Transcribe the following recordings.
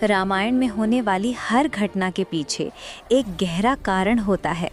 रामायण में होने वाली हर घटना के पीछे एक गहरा कारण होता है।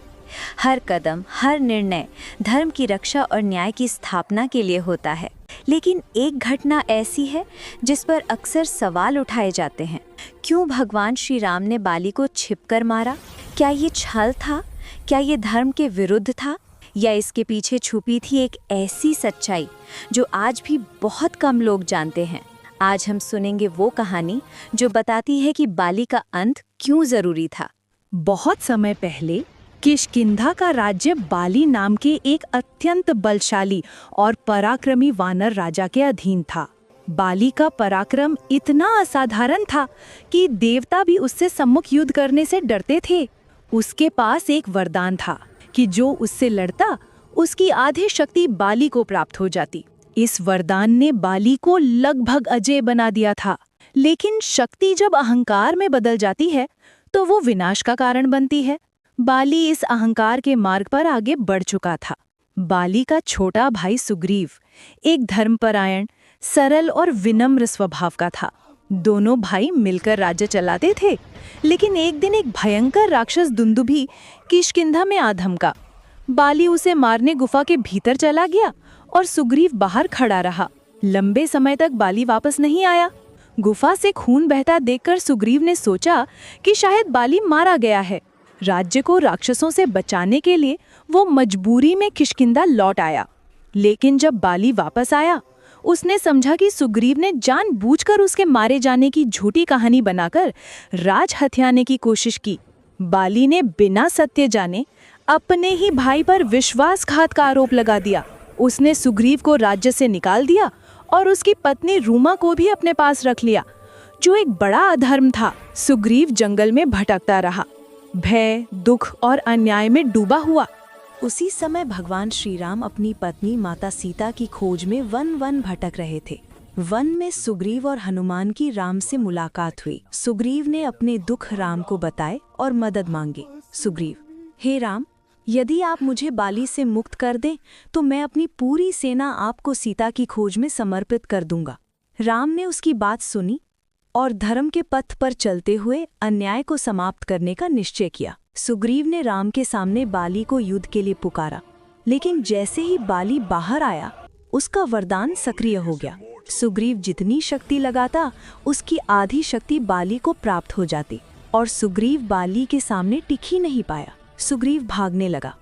हर कदम, हर निर्णय धर्म की रक्षा और न्याय की स्थापना के लिए होता है। लेकिन एक घटना ऐसी है जिस पर अक्सर सवाल उठाए जाते हैं। क्यों भगवान श्री राम ने बाली को छिपकर मारा? क्या ये छल था? क्या ये धर्म के विरुद्ध था? या इसके पीछे छुपी थी एक ऐसी सच्चाई जो आज भी बहुत कम लोग जानते हैं? आज हम सुनेंगे वो कहानी जो बताती है कि बाली का अंत क्यों जरूरी था। बहुत समय पहले किष्किंधा का राज्य बाली नाम के एक अत्यंत बलशाली और पराक्रमी वानर राजा के अधीन था। बाली का पराक्रम इतना असाधारण था कि देवता भी उससे सम्मुख युद्ध करने से डरते थे। उसके पास एक वरदान था कि जो उससे लड़ता उसकी आधी शक्ति बाली को प्राप्त हो जाती। इस वरदान ने बाली को लगभग अजेय बना दिया था। लेकिन शक्ति जब अहंकार में बदल जाती है तो वो विनाश का कारण बनती है। बाली इस अहंकार के मार्ग पर आगे बढ़ चुका था। बाली का छोटा भाई सुग्रीव एक धर्मपरायण, सरल और विनम्र स्वभाव का था। दोनों भाई मिलकर राज्य चलाते थे। लेकिन एक दिन एक भयंकर राक्षस दुंदुभी किष्किंधा में आ धमका। बाली उसे मारने गुफा के भीतर चला गया और सुग्रीव बाहर खड़ा रहा। लंबे समय तक बाली वापस नहीं आया। गुफा से खून बहता देखकर सुग्रीव ने सोचा कि शायद बाली मारा गया है। राज्य को राक्षसों से बचाने के लिए वो मजबूरी में किष्किंधा लौट आया। लेकिन जब बाली वापस आया, उसने समझा कि सुग्रीव ने जानबूझकर उसके मारे जाने की झूठी कहानी बनाकर राज हथियाने की कोशिश की। बाली ने बिना सत्य जाने अपने ही भाई पर विश्वासघात का आरोप लगा दिया। उसने सुग्रीव को राज्य से निकाल दिया और उसकी पत्नी रूमा को भी अपने पास रख लिया, जो एक बड़ा अधर्म था। सुग्रीव जंगल में भटकता रहा, भय, दुख और अन्याय में डूबा हुआ। उसी समय भगवान श्री राम अपनी पत्नी माता सीता की खोज में वन भटक रहे थे। वन में सुग्रीव और हनुमान की राम से मुलाकात हुई। सुग्रीव ने अपने दुख राम को बताए और मदद मांगी। सुग्रीव: हे राम, यदि आप मुझे बाली से मुक्त कर दें तो मैं अपनी पूरी सेना आपको सीता की खोज में समर्पित कर दूंगा। राम ने उसकी बात सुनी और धर्म के पथ पर चलते हुए अन्याय को समाप्त करने का निश्चय किया। सुग्रीव ने राम के सामने बाली को युद्ध के लिए पुकारा। लेकिन जैसे ही बाली बाहर आया, उसका वरदान सक्रिय हो गया। सुग्रीव जितनी शक्ति लगाता, उसकी आधी शक्ति बाली को प्राप्त हो जाती और सुग्रीव बाली के सामने टिक ही नहीं पाया। सुग्रीव भागने लगा।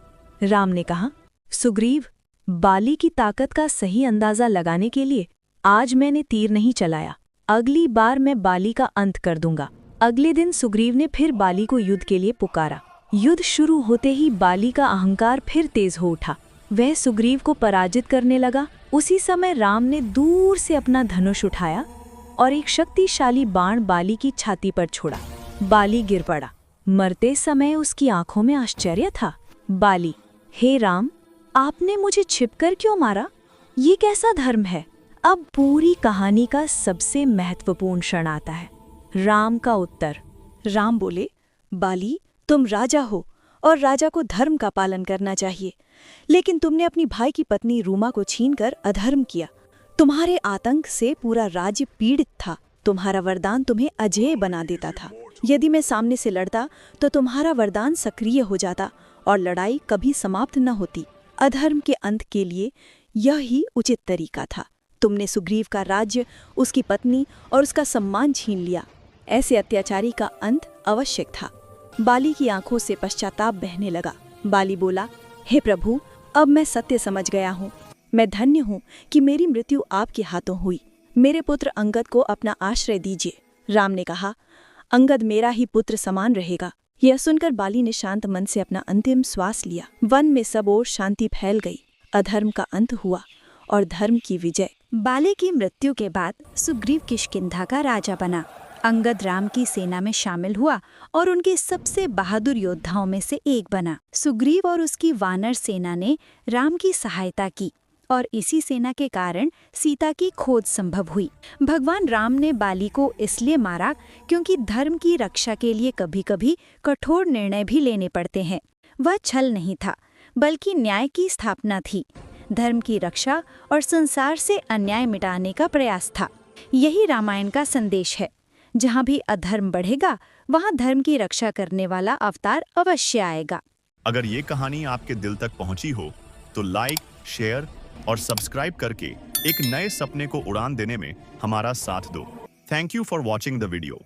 राम ने कहा, सुग्रीव, बाली की ताकत का सही अंदाजा लगाने के लिए आज मैंने तीर नहीं चलाया। अगली बार मैं बाली का अंत कर दूंगा। अगले दिन सुग्रीव ने फिर बाली को युद्ध के लिए पुकारा। युद्ध शुरू होते ही बाली का अहंकार फिर तेज हो उठा। वह सुग्रीव को पराजित करने लगा। उसी समय राम ने दूर से अपना धनुष उठाया और एक शक्तिशाली बाण बाली की छाती पर छोड़ा। बाली गिर पड़ा। मरते समय उसकी आंखों में आश्चर्य था। बाली: हे राम, आपने मुझे छिपकर क्यों मारा? ये कैसा धर्म है? अब पूरी कहानी का सबसे महत्वपूर्ण क्षण आता है। राम का उत्तर। राम बोले, बाली, तुम राजा हो और राजा को धर्म का पालन करना चाहिए। लेकिन तुमने अपनी भाई की पत्नी रूमा को छीनकर अधर्म किया। तुम्हारे आतंक से पूरा राज्य पीड़ित था। तुम्हारा वरदान तुम्हें अजेय बना देता था। यदि मैं सामने से लड़ता तो तुम्हारा वरदान सक्रिय हो जाता और लड़ाई कभी समाप्त न होती। अधर्म के अंत के लिए यह ही उचित तरीका था। तुमने सुग्रीव का राज्य, उसकी पत्नी और उसका सम्मान छीन लिया। ऐसे अत्याचारी का अंत आवश्यक था। बाली की आंखों से पश्चाताप बहने लगा। बाली बोला, हे प्रभु, अब मैं सत्य समझ गया हूँ। मैं धन्य हूँ कि मेरी मृत्यु आपके हाथों हुई। मेरे पुत्र अंगद को अपना आश्रय दीजिए। राम ने कहा, अंगद मेरा ही पुत्र समान रहेगा। यह सुनकर बाली ने शांत मन से अपना अंतिम श्वास लिया। वन में सब ओर शांति फैल गई। अधर्म का अंत हुआ और धर्म की विजय। बाली की मृत्यु के बाद सुग्रीव किष्किंधा का राजा बना। अंगद राम की सेना में शामिल हुआ और उनके सबसे बहादुर योद्धाओं में से एक बना। सुग्रीव और उसकी वानर सेना ने राम की सहायता की और इसी सेना के कारण सीता की खोज संभव हुई। भगवान राम ने बाली को इसलिए मारा क्योंकि धर्म की रक्षा के लिए कभी कभी कठोर निर्णय भी लेने पड़ते हैं। वह छल नहीं था, बल्कि न्याय की स्थापना थी। धर्म की रक्षा और संसार से अन्याय मिटाने का प्रयास था। यही रामायण का संदेश है। जहाँ भी अधर्म बढ़ेगा वहाँ धर्म की रक्षा करने वाला अवतार अवश्य आएगा। अगर ये कहानी आपके दिल तक पहुंची हो तो लाइक, शेयर और सब्सक्राइब करके एक नए सपने को उड़ान देने में हमारा साथ दो। Thank you for watching the video.